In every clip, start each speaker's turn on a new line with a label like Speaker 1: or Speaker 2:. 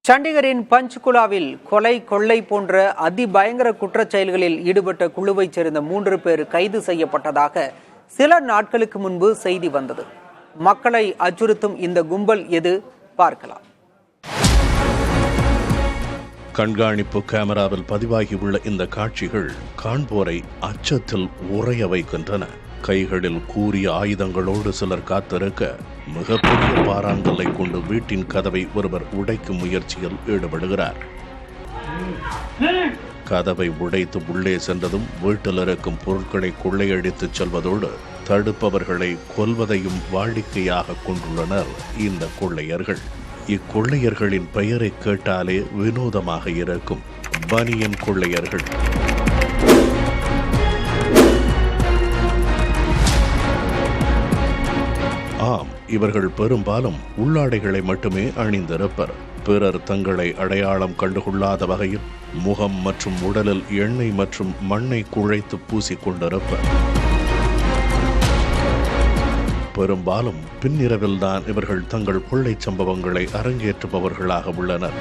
Speaker 1: சண்டிகரின் பஞ்ச்குலாவில் கொலை கொள்ளை போன்ற அதிபயங்கர குற்றச் செயல்களில் ஈடுபட்ட குழுவைச் சேர்ந்த 3 பேர் கைது செய்யப்பட்டதாக சில நாட்களுக்கு முன்பு செய்தி வந்தது. மக்களை அச்சுறுத்தும் இந்த கும்பல் எது பார்க்கலாம்.
Speaker 2: கண்காணிப்பு கேமராவில் பதிவாகியுள்ள இந்த காட்சிகள் காண்போரை அச்சத்தில் உறைய வைக்கின்றன. கைகளில் கூரிய ஆயுதங்களோடு சிலர் காத்திருக்க, மிகப்பெரிய பாறாங்கல்லை கொண்டு வீட்டின் கதவை ஒருவர் உடைக்கும் முயற்சியில் ஈடுபடுகிறார். கதவை உடைத்து உள்ளே சென்றதும் வீட்டில் இருக்கும் பொருட்களை கொள்ளையடித்துச் செல்வதோடு தடுப்பவர்களை கொல்வதையும் வாடிக்கையாக கொண்டுள்ளனர் இந்த கொள்ளையர்கள். இக்கொள்ளையர்களின் பெயரை கேட்டாலே வினோதமாக இருக்கும். பனியன் கொள்ளையர்கள். ஆம், இவர்கள் பெரும்பாலும் உள்ளாடைகளை மட்டுமே அணிந்திருப்பர். பிறர் தங்களை அடையாளம் கண்டுகொள்ளாத வகையில் முகம் மற்றும் உடலில் எண்ணெய் மற்றும் மண்ணை குழைத்து பூசிக்கொண்டிருப்பர். பெரும்பாலும் பின்னிரவில்தான் இவர்கள் தங்கள் கொள்ளை சம்பவங்களை அரங்கேற்றுபவர்களாக உள்ளனர்.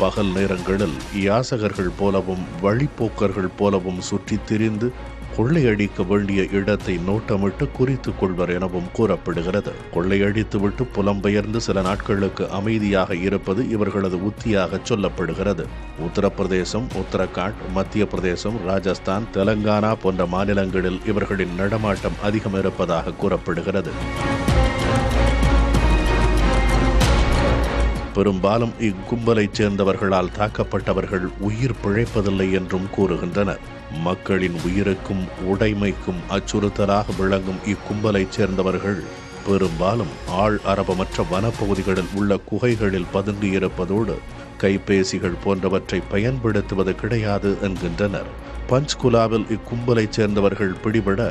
Speaker 2: பகல் நேரங்களில் யாசகர்கள் போலவும் வழிப்போக்கர்கள் போலவும் சுற்றித் திரிந்து கொள்ளையடிக்க வேண்டிய இடத்தை நோட்டமிட்டு குறித்துக் கொள்வர் எனவும் கூறப்படுகிறது. கொள்ளையடித்துவிட்டு புலம்பெயர்ந்து சில நாட்களுக்கு அமைதியாக இருப்பது இவர்களது உத்தியாக சொல்லப்படுகிறது. உத்தரப்பிரதேசம், உத்தரகாண்ட், மத்திய பிரதேசம், ராஜஸ்தான், தெலங்கானா போன்ற மாநிலங்களில் இவர்களின் நடமாட்டம் அதிகம் இருப்பதாக கூறப்படுகிறது. பெரும்பாலும் இக்கும்பலைச் சேர்ந்தவர்களால் தாக்கப்பட்டவர்கள் உயிர் பிழைப்பதில்லை என்றும் கூறுகின்றனர். மக்களின் உயிருக்கும் உடைமைக்கும் அச்சுறுத்தலாக விளங்கும் இக்கும்பலைச் சேர்ந்தவர்கள் பெரும்பாலும் ஆள் அரபமற்ற வனப்பகுதிகளில் உள்ள குகைகளில் பதுங்கியிருப்பதோடு கைபேசிகள் போன்றவற்றை பயன்படுத்துவது கிடையாது என்கின்றனர். பஞ்ச்குலாவில் இக்கும்பலைச் சேர்ந்தவர்கள் பிடிபட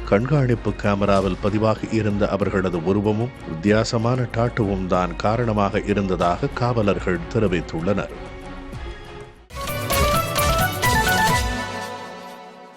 Speaker 2: கண்காணிப்பு கேமராவில் பதிவாகி இருந்த அவர்களது உருவமும் வித்தியாசமான டாட்டுவும் தான் காரணமாக இருந்ததாக காவலர்கள் தெரிவித்துள்ளனர்.